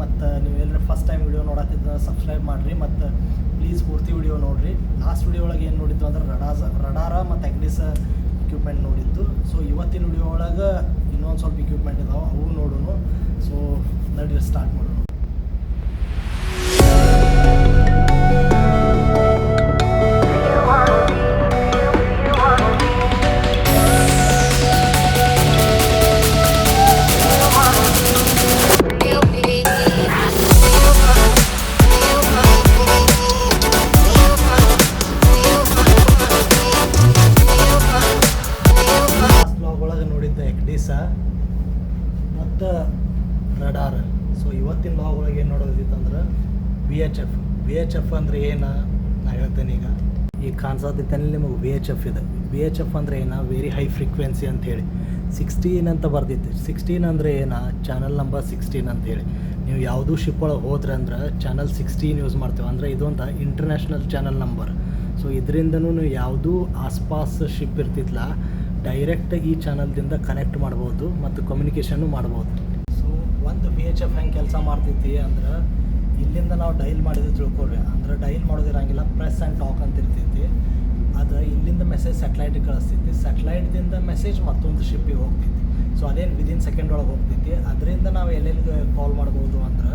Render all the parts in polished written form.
ಮತ್ತು ನೀವು ಎಲ್ಲರೂ ಫಸ್ಟ್ ಟೈಮ್ ವಿಡಿಯೋ ನೋಡತ್ತಿದ್ದ ಸಬ್ಸ್ಕ್ರೈಬ್ ಮಾಡಿರಿ ಮತ್ತು ಪ್ಲೀಸ್ ಪೂರ್ತಿ ವಿಡಿಯೋ ನೋಡಿರಿ. ಲಾಸ್ಟ್ ವಿಡಿಯೋ ಒಳಗೆ ಏನು ನೋಡಿದ್ದು ಅಂದ್ರೆ ರಡಾರ ಮತ್ತು ಎಗ್ಡಿಸ್ ಇಕ್ವಿಪ್ಮೆಂಟ್ ನೋಡಿದ್ದು. ಸೊ ಇವತ್ತಿನ ವಿಡಿಯೋ ಒಳಗೆ ಇನ್ನೊಂದು ಸ್ವಲ್ಪ ಇಕ್ವಿಪ್ಮೆಂಟ್ ಇದಾವೆ, ಅವು ನೋಡೋಣ. ಸೊ ನಡೀರಿ ಸ್ಟಾರ್ಟ್ ಮಾಡೋಣ. ಮತ್ತು ರಡಾರ್. ಸೊ ಇವತ್ತಿನ ಲಾಗ್ ಒಳಗೆ ಏನು ನೋಡೋದಿತ್ತಂದ್ರೆ ವಿ ಎಚ್ ಎಫ್ ಅಂದರೆ ಏನು ನಾ ಹೇಳ್ತೇನೆ. ಈಗ ಕಾಣಿಸೋದಿತ್ತಲ್ಲಿ ನಿಮಗೆ ವಿ ಎಚ್ ಎಫ್ ಅಂದರೆ ಏನು, ವೆರಿ ಹೈ ಫ್ರೀಕ್ವೆನ್ಸಿ ಅಂಥೇಳಿ 16 ಅಂತ ಬರ್ದಿತ್ತು. 16 ಅಂದರೆ ಏನು, ಚಾನಲ್ ನಂಬರ್ 16 ಅಂಥೇಳಿ. ನೀವು ಯಾವುದೂ ಶಿಪ್ ಒಳಗೆ ಹೋದ್ರೆ ಅಂದ್ರೆ ಚಾನಲ್ 16 ಯೂಸ್ ಮಾಡ್ತೇವೆ. ಅಂದರೆ ಇದೊಂದು ಇಂಟರ್ನ್ಯಾಷನಲ್ ಚಾನಲ್ ನಂಬರ್. ಸೊ ಇದರಿಂದನೂ ನೀವು ಯಾವುದೂ ಆಸ್ಪಾಸ್ ಶಿಪ್ ಇರ್ತಿತ್ತಲ್ಲ, ಡೈರೆಕ್ಟ್ ಈ ಚಾನಲ್ದಿಂದ ಕನೆಕ್ಟ್ ಮಾಡ್ಬೋದು ಮತ್ತು ಕಮ್ಯುನಿಕೇಷನ್ನು ಮಾಡ್ಬೋದು. ಸೊ ಒಂದು ವಿ ಎಚ್ ಎಫ್ ಹೆಂಗೆ ಕೆಲಸ ಮಾಡ್ತೈತಿ ಅಂದ್ರೆ, ಇಲ್ಲಿಂದ ನಾವು ಡೈಲ್ ಮಾಡಿದ್ರೆ ತಿಳ್ಕೊಳ್ರಿ. ಅಂದ್ರೆ ಡೈಲ್ ಮಾಡೋದಿರಂಗಿಲ್ಲ, ಪ್ರೆಸ್ ಆ್ಯಂಡ್ ಟಾಕ್ ಅಂತ ಇರ್ತೈತಿ. ಅದು ಇಲ್ಲಿಂದ ಮೆಸೇಜ್ ಸ್ಯಾಟಲೈಟಿಗೆ ಕಳಿಸ್ತೈತಿ. ಸ್ಯಾಟಲೈಟ್ದಿಂದ ಮೆಸೇಜ್ ಮತ್ತೊಂದು ಶಿಪ್ಪಿಗೆ ಹೋಗ್ತೈತಿ. ಸೊ ಅದೇನು ವಿದಿನ್ ಸೆಕೆಂಡ್ ಒಳಗೆ ಹೋಗ್ತೈತಿ. ಅದರಿಂದ ನಾವು ಎಲ್ಲೆಲ್ಲಿಗೆ ಕಾಲ್ ಮಾಡ್ಬೋದು ಅಂದ್ರೆ,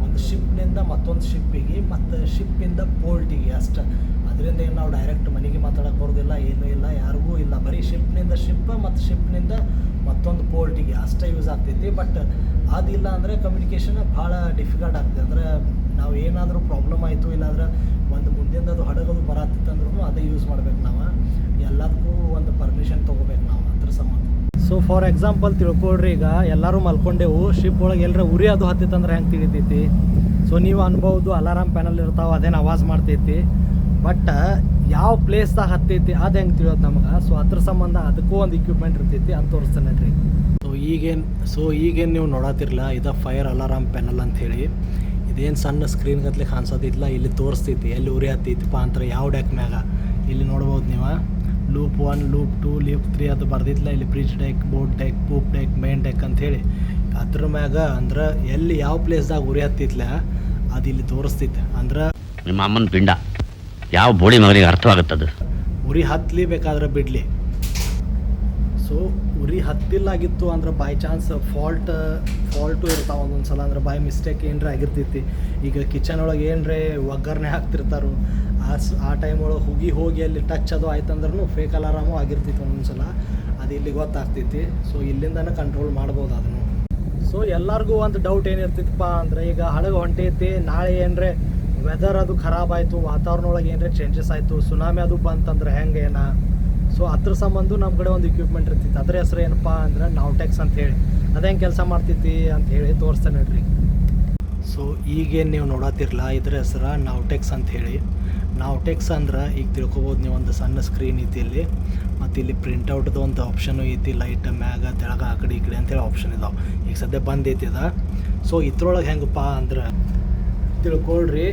ಒಂದು ಶಿಪ್ನಿಂದ ಮತ್ತೊಂದು ಶಿಪ್ಪಿಗೆ ಮತ್ತು ಶಿಪ್ಪಿಂದ ಪೋರ್ಟಿಗೆ ಅಷ್ಟೇ. ಅದರಿಂದ ಏನು ನಾವು ಡೈರೆಕ್ಟ್ ಮನೆಗೆ ಮಾತಾಡೋಕ್ಕೆ ಬರೋದಿಲ್ಲ, ಏನೂ ಇಲ್ಲ, ಯಾರಿಗೂ ಇಲ್ಲ. ಬರೀ ಶಿಪ್ನಿಂದ ಶಿಪ್ ಮತ್ತು ಶಿಪ್ನಿಂದ ಮತ್ತೊಂದು ಪೋರ್ಟಿಗೆ ಅಷ್ಟೇ ಯೂಸ್ ಆಗ್ತೈತಿ. ಬಟ್ ಅದಿಲ್ಲ ಅಂದರೆ ಕಮ್ಯುನಿಕೇಷನ್ ಭಾಳ ಡಿಫಿಕಲ್ಟ್ ಆಗ್ತದೆ. ಅಂದರೆ ನಾವು ಏನಾದರೂ ಪ್ರಾಬ್ಲಮ್ ಆಯಿತು, ಇಲ್ಲಾಂದ್ರೆ ಒಂದು ಮುಂದಿಂದ ಅದು ಹಡಗೋದು ಬರತ್ತಿತ್ತಂದ್ರೂ ಅದೇ ಯೂಸ್ ಮಾಡ್ಬೇಕು. ನಾವು ಎಲ್ಲದಕ್ಕೂ ಒಂದು ಪರ್ಮಿಷನ್ ತೊಗೋಬೇಕು ನಾವು ಅದ್ರ ಸಂಬಂಧ. ಸೊ ಫಾರ್ ಎಕ್ಸಾಂಪಲ್ ತಿಳ್ಕೊಳ್ರಿ, ಈಗ ಎಲ್ಲರೂ ಮಲ್ಕೊಂಡೆವು, ಶಿಪ್ ಒಳಗೆ ಎಲ್ಲರ ಉರಿ ಅದು ಹತ್ತಿತ್ತಂದ್ರೆ ಹೆಂಗೆ ತಿಳಿತೈತಿ. ಸೊ ನೀವು ಅನ್ಬೋದು ಅಲಾರಾಮ್ ಪ್ಯಾನಲ್ ಇರ್ತಾವೆ, ಅದೇನು ಆವಾಜ್ ಮಾಡ್ತೈತಿ. ಬಟ್ ಯಾವ ಪ್ಲೇಸ್ದಾಗ ಹತ್ತೈತಿ ಅದು ಹೆಂಗೆ ತಿಳಿಯೋದು ನಮಗೆ. ಸೊ ಅದ್ರ ಸಂಬಂಧ ಅದಕ್ಕೂ ಒಂದು ಇಕ್ವಿಪ್ಮೆಂಟ್ ಇರ್ತೈತಿ, ಅದು ತೋರಿಸ್ತೇನೆ ರೀ. ಸೊ ಈಗೇನು ನೀವು ನೋಡತ್ತಿರಲ್ಲ, ಇದು ಫೈರ್ ಅಲಾರಾಮ್ ಪ್ಯಾನಲ್ ಅಂಥೇಳಿ. ಇದೇನು ಸಣ್ಣ ಸ್ಕ್ರೀನ್ ಗತ್ಲೆ ಕಾಣಿಸೋದಿಲ್ಲ, ಇಲ್ಲಿ ತೋರಿಸ್ತೈತಿ ಎಲ್ಲಿ ಉರಿ ಹತ್ತೈತಿಪ್ಪ ಅಂತ ಯಾವ ಡೆಕ್ ಮ್ಯಾಗ. ಇಲ್ಲಿ ನೋಡ್ಬೋದು ನೀವು, ಲೂಪ್ 1, ಲೂಪ್ 2, ಲೂಪ್ 3 ಅದು ಬರ್ದಿತ್ತಲ್ಲ. ಇಲ್ಲಿ bridge deck, boat deck, poop deck, main deck ಅಂಥೇಳಿ. ಅದ್ರ ಮ್ಯಾಗ ಅಂದ್ರೆ ಎಲ್ಲಿ ಯಾವ ಪ್ಲೇಸ್ದಾಗ ಉರಿ ಹತ್ತಿತ್ಲ ಅದು ಇಲ್ಲಿ ತೋರಿಸ್ತೈತೆ. ಅಂದ್ರೆ ನಿಮ್ಮ ಅಮ್ಮನ ಪಿಂಡ ಯಾವ ಬೋಳಿ ಮಗನಿಗೆ ಅರ್ಥವಾಗುತ್ತದೆ. ಉರಿ ಹತ್ತಲಿ ಬೇಕಾದ್ರೆ ಬಿಡಲಿ. ಸೊ ಉರಿ ಹತ್ತಿಲ್ಲಾಗಿತ್ತು ಅಂದ್ರೆ ಬೈ ಚಾನ್ಸ್ ಫಾಲ್ಟು ಇರ್ತಾವೆ ಒಂದೊಂದು ಸಲ. ಅಂದ್ರೆ ಬೈ ಮಿಸ್ಟೇಕ್ ಏನರ ಆಗಿರ್ತೈತಿ. ಈಗ ಕಿಚನ್ ಒಳಗೆ ಏನರೇ ಒಗ್ಗರಣೆ ಹಾಕ್ತಿರ್ತಾರೋ, ಆ ಟೈಮ್ ಒಳಗೆ ಹೋಗಿ ಅಲ್ಲಿ ಟಚ್ ಅದು ಆಯ್ತಂದ್ರೂ ಫೇಕ್ ಅಲಾರಾಮು ಆಗಿರ್ತೈತಿ ಒಂದೊಂದು ಸಲ. ಅದು ಇಲ್ಲಿ ಗೊತ್ತಾಗ್ತೈತಿ. ಸೊ ಇಲ್ಲಿಂದನೇ ಕಂಟ್ರೋಲ್ ಮಾಡ್ಬೋದು ಅದನ್ನು. ಸೊ ಎಲ್ಲರಿಗೂ ಒಂದು ಡೌಟ್ ಏನಿರ್ತೈತಪ್ಪ ಅಂದರೆ, ಈಗ ಹಡಗು ಹೊಂಟೈತಿ, ನಾಳೆ ಏನರೇ ವೆದರ್ ಅದು ಖರಾಬ್ ಆಯಿತು, ವಾತಾವರಣ ಒಳಗೆ ಏನರೇ ಚೇಂಜಸ್ ಆಯಿತು, ಸುನಾಮಿ ಅದು ಬಂತಂದ್ರೆ ಹೆಂಗೆ ಏನ. ಸೊ ಅದ್ರ ಸಂಬಂಧ ನಮ್ಮ ಕಡೆ ಒಂದು ಇಕ್ವಿಪ್ಮೆಂಟ್ ಇರ್ತೈತಿ. ಅದ್ರ ಹೆಸರು ಏನಪ್ಪ ಅಂದ್ರೆ ನಾವ್ಟೆಕ್ಸ್ ಅಂಥೇಳಿ. ಅದೇನು ಕೆಲಸ ಮಾಡ್ತೈತಿ ಅಂಥೇಳಿ ತೋರಿಸ್ತೇನೆ ನೋಡ್ರಿ. ಸೊ ಈಗೇನು ನೀವು ನೋಡತ್ತಿರಲ್ಲ, ಇದ್ರ ಹೆಸರು ನಾವ್ಟೆಕ್ಸ್ ಅಂಥೇಳಿ. ನಾವ್ಟೆಕ್ಸ್ ಅಂದ್ರೆ ಈಗ ತಿಳ್ಕೊಬೋದು ನೀವು, ಒಂದು ಸಣ್ಣ ಸ್ಕ್ರೀನ್ ಐತಿ ಇಲ್ಲಿ, ಮತ್ತು ಇಲ್ಲಿ ಪ್ರಿಂಟೌಟ್ದು ಒಂದು ಆಪ್ಷನು ಐತಿ. ಲೈಟ್ ಮ್ಯಾಗ ತೆಳಗ ಆ ಕಡೆ ಈ ಕಡೆ ಅಂತೇಳಿ ಆಪ್ಷನ್ ಇದಾವೆ. ಈಗ ಸದ್ಯ ಬಂದೈತಿ ಅದ. ಸೊ ಇದ್ರೊಳಗೆ ಹೆಂಗಪ್ಪ ಅಂದ್ರೆ ತಿಳ್ಕೊಳ್ರಿ,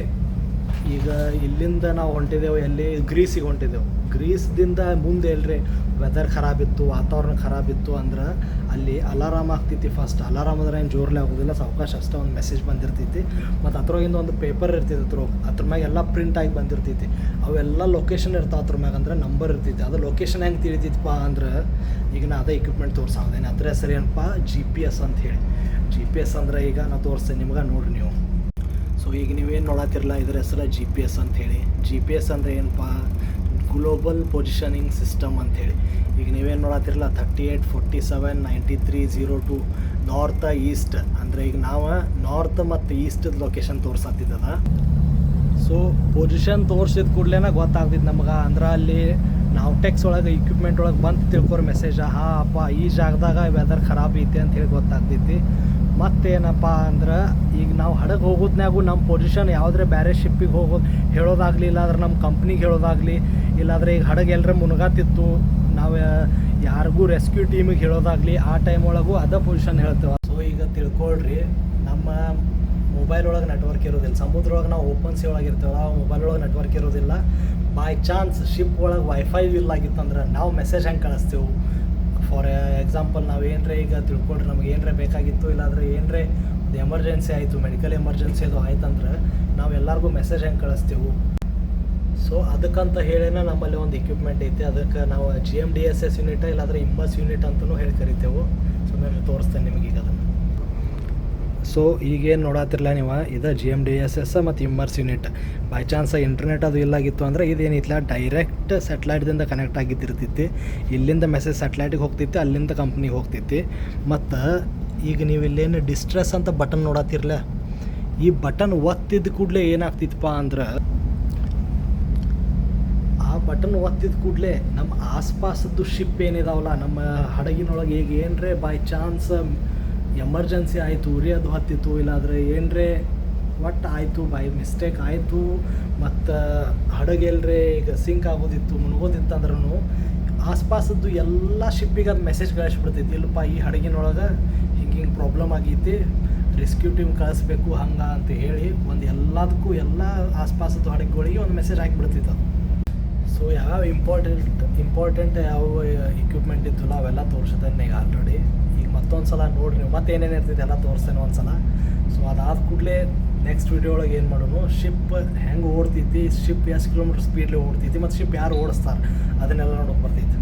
ಈಗ ಇಲ್ಲಿಂದ ನಾವು ಹೊಂಟಿದ್ದೆವು ಎಲ್ಲಿ, ಗ್ರೀಸಿಗೆ ಹೊಂಟಿದ್ದೆವು. ಗ್ರೀಸ್ದಿಂದ ಮುಂದೆ ಎಲ್ರಿ ವೆದರ್ ಖರಾಬಿತ್ತು, ವಾತಾವರಣ ಖರಾಬಿತ್ತು ಅಂದ್ರೆ ಅಲ್ಲಿ ಅಲಾರಾಮ್ ಆಗ್ತೈತಿ. ಫಸ್ಟ್ ಅಲಾರಾಮ್ ಅಂದ್ರೆ ಏನು ಜೋರ್ಲೆ ಆಗೋದಿಲ್ಲ, ಸಾವಕಾಶ ಅಷ್ಟೇ ಒಂದು ಮೆಸೇಜ್ ಬಂದಿರ್ತೈತಿ. ಮತ್ತು ಅದ್ರೊಳಗಿಂದ ಒಂದು ಪೇಪರ್ ಇರ್ತೈತಿ, ಅದ್ರ ಮ್ಯಾಗ ಎಲ್ಲ ಪ್ರಿಂಟ್ ಆಗಿ ಬಂದಿರ್ತೈತಿ. ಅವೆಲ್ಲ ಲೊಕೇಶನ್ ಇರ್ತಾವೆ ಅದ್ರ ಮ್ಯಾಗ. ಅಂದ್ರೆ ನಂಬರ್ ಇರ್ತೈತಿ. ಅದು ಲೊಕೇಶನ್ ಹೆಂಗೆ ತಿಳಿತೈತಿಪ್ಪ ಅಂದ್ರೆ, ಈಗ ನಾ ಅದೇ ಇಕ್ವಿಪ್ಮೆಂಟ್ ತೋರ್ಸಾದೇನೆ. ಅದ್ರ ಹೆಸರು ಏನಪ್ಪ, GPS ಅಂತ ಹೇಳಿ. GPS ಅಂದರೆ ಈಗ ನಾ ತೋರಿಸ್ತೇನೆ ನಿಮ್ಗೆ, ನೋಡ್ರಿ ನೀವು. ಸೊ ಈಗ ನೀವೇನು ನೋಡತ್ತಿರಲ್ಲ, ಇದ್ರ ಹೆಸರು GPS ಅಂಥೇಳಿ. GPS ಅಂದರೆ ಏನಪ್ಪ, ಗ್ಲೋಬಲ್ ಪೊಸಿಷನಿಂಗ್ ಸಿಸ್ಟಮ್ ಅಂಥೇಳಿ. ಈಗ ನೀವೇನು ನೋಡತ್ತಿರಲ್ಲ 38, 47, 93, 02 ನಾರ್ತ್ ಈಸ್ಟ್. ಅಂದರೆ ಈಗ ನಾವು ನಾರ್ತ್ ಮತ್ತು ಈಸ್ಟದ ಲೊಕೇಶನ್ ತೋರ್ಸತ್ತಿದ್ದದ. ಸೊ ಪೊಸಿಷನ್ ತೋರಿಸಿದ ಕೂಡಲೇ ಗೊತ್ತಾಗ್ತಿತ್ತು ನಮ್ಗೆ. ಅಂದ್ರೆ ಅಲ್ಲಿ ನಾವ್ಟೆಕ್ಸ್ ಒಳಗೆ ಇಕ್ವಿಪ್ಮೆಂಟ್ ಒಳಗೆ ಬಂದು ತಿಳ್ಕೊರೋ ಮೆಸೇಜ, ಹಾಂ ಅಪ್ಪ ಈ ಜಾಗದಾಗ ವೆದರ್ ಖರಾಬ್ ಐತಿ ಅಂಥೇಳಿ ಗೊತ್ತಾಗ್ತೈತಿ. ಮತ್ತೇನಪ್ಪ ಅಂದ್ರೆ, ಈಗ ನಾವು ಹಡಗೆ ಹೋಗೋದ್ನಾಗೂ ನಮ್ಮ ಪೊಸಿಷನ್ ಯಾವುದ್ರೆ ಬೇರೆ ಶಿಪ್ಪಿಗೆ ಹೋಗೋದು ಹೇಳೋದಾಗಲಿ, ಇಲ್ಲಾಂದ್ರೆ ನಮ್ಮ ಕಂಪ್ನಿಗೆ ಹೇಳೋದಾಗಲಿ, ಇಲ್ಲಾಂದರೆ ಈಗ ಹಡಗೆ ಎಲ್ಲರ ಮುನ್ಗಾತಿತ್ತು, ನಾವು ಯಾರಿಗೂ ರೆಸ್ಕ್ಯೂ ಟೀಮಿಗೆ ಹೇಳೋದಾಗಲಿ, ಆ ಟೈಮ್ ಒಳಗೂ ಅದೇ ಪೊಸಿಷನ್ ಹೇಳ್ತೇವೆ. ಸೊ ಈಗ ತಿಳ್ಕೊಳ್ರಿ, ನಮ್ಮ ಮೊಬೈಲ್ ಒಳಗೆ ನೆಟ್ವರ್ಕ್ ಇರೋದಿಲ್ಲ. ಸಮುದ್ರ ಒಳಗೆ ನಾವು ಓಪನ್ ಸಿ ಒಳಗೆ ಇರ್ತೇವಲ್ಲ, ಮೊಬೈಲ್ ಒಳಗೆ ನೆಟ್ವರ್ಕ್ ಇರೋದಿಲ್ಲ. ಬೈ ಚಾನ್ಸ್ ಶಿಪ್ ಒಳಗೆ ವೈಫೈ ಇಲ್ಲ ಆಗಿತ್ತಂದ್ರೆ ನಾವು ಮೆಸೇಜ್ ಹೆಂಗೆ ಕಳಿಸ್ತೇವೆ. ಫಾರ್ ಎಕ್ಸಾಂಪಲ್ ನಾವು ಏನರೇ ಈಗ ತಿಳ್ಕೊಂಡ್ರೆ ನಮಗೆ ಏನರೇ ಬೇಕಾಗಿತ್ತು, ಇಲ್ಲಾಂದರೆ ಏನರೇ ಒಂದು ಎಮರ್ಜೆನ್ಸಿ ಆಯಿತು, ಮೆಡಿಕಲ್ ಎಮರ್ಜೆನ್ಸಿ ಅದು ಆಯ್ತಂದ್ರೆ ನಾವು ಎಲ್ಲರಿಗೂ ಮೆಸೇಜ್ ಹೆಂಗೆ ಕಳಿಸ್ತೀವಿ. ಸೊ ಅದಕ್ಕಂತ ಹೇಳೇನ ನಮ್ಮಲ್ಲಿ ಒಂದು ಎಕ್ವಿಪ್ಮೆಂಟ್ ಐತಿ. ಅದಕ್ಕೆ ನಾವು GMDSS ಯೂನಿಟ್ ಇಲ್ಲಾಂದರೆ ಇಂಬಸ್ ಯೂನಿಟ್ ಅಂತಲೂ ಹೇಳಿ ಕರಿತೇವೆ. ಸೊ ನಾನು ತೋರಿಸ್ತೇನೆ ನಿಮಗೆ ಈಗ ಅದನ್ನು. ಸೊ ಈಗೇನು ನೋಡತ್ತಿರಲ್ಲ ನೀವು, ಇದು GMDSS ಮತ್ತು ಇಂಬರ್ಸ್ ಯೂನಿಟ್. ಬೈ ಚಾನ್ಸ್ ಇಂಟರ್ನೆಟ್ ಅದು ಇಲ್ಲಾಗಿತ್ತು ಅಂದರೆ ಇದೇನಿತ್ತಲ್ಲ ಡೈರೆಕ್ಟ್ ಸ್ಯಾಟಲೈಟ್ದಿಂದ ಕನೆಕ್ಟ್ ಆಗಿದ್ದಿರ್ತೈತಿ. ಇಲ್ಲಿಂದ ಮೆಸೇಜ್ ಸ್ಯಾಟಲೈಟಿಗೆ ಹೋಗ್ತೈತಿ, ಅಲ್ಲಿಂದ ಕಂಪ್ನಿಗೆ ಹೋಗ್ತೈತಿ. ಮತ್ತು ಈಗ ನೀವು ಇಲ್ಲೇನು ಡಿಸ್ಟ್ರೆಸ್ ಅಂತ ಬಟನ್ ನೋಡತ್ತಿರಲ್ಲ, ಈ ಬಟನ್ ಒತ್ತಿದ ಕೂಡಲೇ ಏನಾಗ್ತಿತ್ತಪ್ಪ ಅಂದ್ರೆ, ಆ ಬಟನ್ ಒತ್ತಿದ ಕೂಡಲೇ ನಮ್ಮ ಆಸ್ಪಾಸದ್ದು ಶಿಪ್ ಏನಿದಾವಲ್ಲ ನಮ್ಮ ಹಡಗಿನೊಳಗೆ, ಈಗ ಏನರೇ ಬೈ ಚಾನ್ಸ್ ಎಮರ್ಜೆನ್ಸಿ ಆಯಿತು, ಉರಿಯೋದು ಹತ್ತಿತ್ತು, ಇಲ್ಲಾಂದರೆ ಏನರೇ ಒಟ್ಟು ಆಯಿತು, ಬೈ ಮಿಸ್ಟೇಕ್ ಆಯಿತು, ಮತ್ತು ಹಡಗೆಲ್ಲರೇ ಈಗ ಸಿಂಕ್ ಆಗೋದಿತ್ತು, ಮುಳುಗೋದಿತ್ತು ಅಂದ್ರೂ ಆಸ್ಪಾಸದ್ದು ಎಲ್ಲ ಶಿಪ್ಪಿಗೆ ಅದು ಮೆಸೇಜ್ ಕಳಿಸ್ಬಿಡ್ತೈತಿ. ಇಲ್ಲಪ್ಪ ಈ ಹಡಗಿನೊಳಗೆ ಹಿಂಗೆ ಪ್ರಾಬ್ಲಮ್ ಆಗೈತಿ, ರೆಸ್ಕ್ಯೂ ಟೀಮ್ ಕಳಿಸ್ಬೇಕು ಹಂಗೆ ಅಂತ ಹೇಳಿ ಒಂದು ಎಲ್ಲದಕ್ಕೂ ಎಲ್ಲ ಆಸ್ಪಾಸದ್ದು ಹಡಗುಗಳಿಗೆ ಒಂದು ಮೆಸೇಜ್ ಹಾಕಿಬಿಡ್ತಿತ್ತು. ಸೊ ಯಾವ ಇಂಪಾರ್ಟೆಂಟ್ ಯಾವ ಎಕ್ವಿಪ್ಮೆಂಟ್ ಇದ್ದಲ್ಲ ಅವೆಲ್ಲ ತೋರಿಸಿದ್ದೇನೆ ಈಗ ಆಲ್ರೆಡಿ. ಈಗ ಮತ್ತೊಂದು ಸಲ ನೋಡಿರಿ, ಮತ್ತೆ ಏನೇನು ಇರ್ತೈತೆ ಎಲ್ಲ ತೋರಿಸ್ತೇನೆ ಒಂದು ಸಲ. ಸೊ ಅದಾದ ಕೂಡಲೇ ನೆಕ್ಸ್ಟ್ ವಿಡಿಯೋ ಒಳಗೆ ಏನು ಮಾಡೋಣ, ಶಿಪ್ ಹೆಂಗೆ ಓಡ್ತೈತಿ, ಶಿಪ್ ಎಷ್ಟು ಕಿಲೋಮೀಟ್ರ್ ಸ್ಪೀಡ್ಲಿ ಓಡ್ತೈತಿ, ಮತ್ತು ಶಿಪ್ ಯಾರು ಓಡಿಸ್ತಾರೆ ಅದನ್ನೆಲ್ಲ ನೋಡೋಕೆ ಬರ್ತೈತಿ.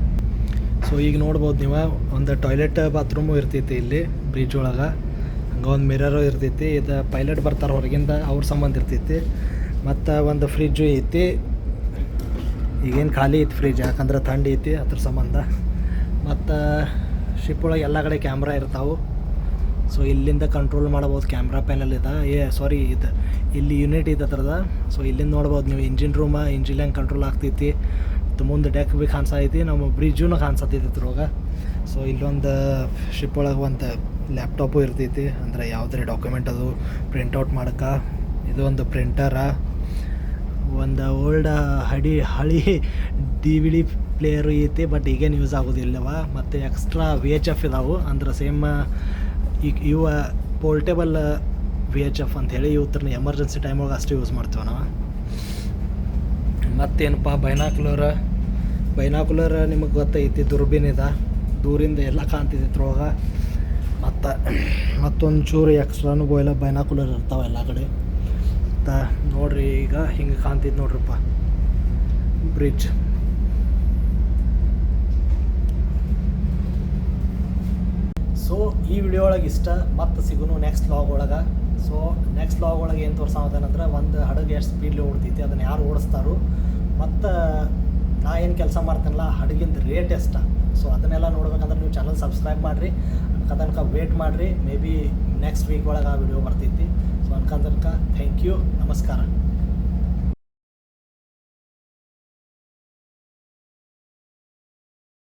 ಸೊ ಈಗ ನೋಡ್ಬೋದು ನೀವು, ಒಂದು ಟಾಯ್ಲೆಟ್ ಬಾತ್ರೂಮು ಇರ್ತೈತಿ ಇಲ್ಲಿ ಬ್ರಿಡ್ಜ್ ಒಳಗೆ, ಹಂಗೆ ಒಂದು ಮಿರರು ಇರ್ತೈತಿ. ಇದು ಪೈಲಟ್ ಬರ್ತಾರೆ ಹೊರಗಿಂದ, ಅವ್ರ ಸಂಬಂಧ ಇರ್ತೈತಿ. ಮತ್ತು ಒಂದು ಫ್ರಿಜ್ಜು ಐತಿ. ಈಗೇನು ಖಾಲಿ ಐತಿ ಫ್ರಿಜ್, ಯಾಕಂದ್ರೆ ಥಂಡಿ ಐತಿ ಅದ್ರ ಸಂಬಂಧ. ಮತ್ತು ಶಿಪ್ ಒಳಗೆ ಎಲ್ಲ ಕಡೆ ಕ್ಯಾಮ್ರಾ ಇರ್ತಾವೆ. ಸೊ ಇಲ್ಲಿಂದ ಕಂಟ್ರೋಲ್ ಮಾಡ್ಬೋದು, ಕ್ಯಾಮ್ರಾ ಪ್ಯಾನಲ್ ಇದೆ. ಇದು ಇಲ್ಲಿ ಯೂನಿಟ್ ಇದೆ ಥರದ. ಸೊ ಇಲ್ಲಿಂದ ನೋಡ್ಬೋದು ನೀವು ಇಂಜಿನ್ ರೂಮ, ಇಂಜಿನ್ ಹೆಂಗೆ ಕಂಟ್ರೋಲ್ ಆಗ್ತೈತಿ. ಮತ್ತು ಮುಂದೆ ಡೆಕ್ ಭೀ ಕಾಣಿಸೈತಿ, ನಮ್ಮ ಬ್ರಿಡ್ಜೂ ಕಾಣಿಸತೈತಿ ಇದ್ರೊಳಗೆ. ಸೊ ಇಲ್ಲೊಂದು ಶಿಪ್ ಒಳಗೆ ಒಂದು ಲ್ಯಾಪ್ಟಾಪು ಇರ್ತೈತಿ, ಅಂದರೆ ಯಾವುದೇ ಡಾಕ್ಯುಮೆಂಟ್ ಅದು ಪ್ರಿಂಟೌಟ್ ಮಾಡೋಕೆ. ಇದು ಒಂದು ಪ್ರಿಂಟರ, ಒಂದು ಓಲ್ಡ್ ಹಳಿ DVD ಪ್ಲೇಯರು ಐತಿ, ಬಟ್ ಈಗೇನು ಯೂಸ್ ಆಗೋದಿಲ್ಲವ. ಮತ್ತು ಎಕ್ಸ್ಟ್ರಾ VHF ಇದಾವೆ, ಅಂದ್ರೆ ಸೇಮ್ ಈಗ ಇವ ಪೋರ್ಟೇಬಲ್ VHF ಅಂಥೇಳಿ ಇವ್ರನ್ನ ಎಮರ್ಜೆನ್ಸಿ ಟೈಮ್ ಒಳಗೆ ಅಷ್ಟೇ ಯೂಸ್ ಮಾಡ್ತೀವಿ ನಾವು. ಮತ್ತೇನಪ್ಪ ಬೈನಾಕುಲರ್ ನಿಮಗೆ ಗೊತ್ತೈತಿ, ದುರ್ಬೀನ್ ಇದೆ, ದೂರಿಂದ ಎಲ್ಲ ಕಾಣ್ತಿದೆ ಇದ್ರೊಳಗೆ. ಮತ್ತು ಮತ್ತೊಂದು ಚೂರು ಎಕ್ಸ್ಟ್ರಾನು ಎಲ್ಲ ಬೈನಾಕುಲರ್ ಇರ್ತಾವೆ ಎಲ್ಲ ಕಡೆ. ಮತ್ತು ನೋಡಿರಿ ಈಗ ಹಿಂಗೆ ಕಾಣ್ತಿದ್ದು ನೋಡ್ರಿಪ್ಪ ಬ್ರಿಡ್ಜ್. ಸೊ ಈ ವಿಡಿಯೋ ಒಳಗೆ ಇಷ್ಟ, ಮತ್ತೆ ಸಿಗೋನು ನೆಕ್ಸ್ಟ್ ವ್ಲಾಗ್ ಒಳಗೆ. ಸೊ ನೆಕ್ಸ್ಟ್ ವ್ಲಾಗ್ ಒಳಗೆ ಏನು ತೋರ್ಸೋದೇನಂದ್ರೆ, ಒಂದು ಹಡಗು ಎಷ್ಟು ಸ್ಪೀಡ್ಲಿ ಓಡ್ತೈತಿ, ಅದನ್ನು ಯಾರು ಓಡಿಸ್ತಾರೋ, ಮತ್ತು ನಾ ಏನು ಕೆಲಸ ಮಾಡ್ತೇನಲ್ಲ ಹಡಗಿಂದ ರೇಟ್ ಎಷ್ಟ. ಸೊ ಅದನ್ನೆಲ್ಲ ನೋಡ್ಬೇಕಂದ್ರೆ ನೀವು ಚಾನಲ್ ಸಬ್ಸ್ಕ್ರೈಬ್ ಮಾಡಿರಿ. ತನಕ ವೇಟ್ ಮಾಡಿರಿ, ಮೇ ಬಿ ನೆಕ್ಸ್ಟ್ ವೀಕ್ ಒಳಗೆ ಆ ವಿಡಿಯೋ ಬರ್ತೈತಿ. ಸೊ ಅನ್ಕಂತನಕ ಥ್ಯಾಂಕ್ ಯು, ನಮಸ್ಕಾರ.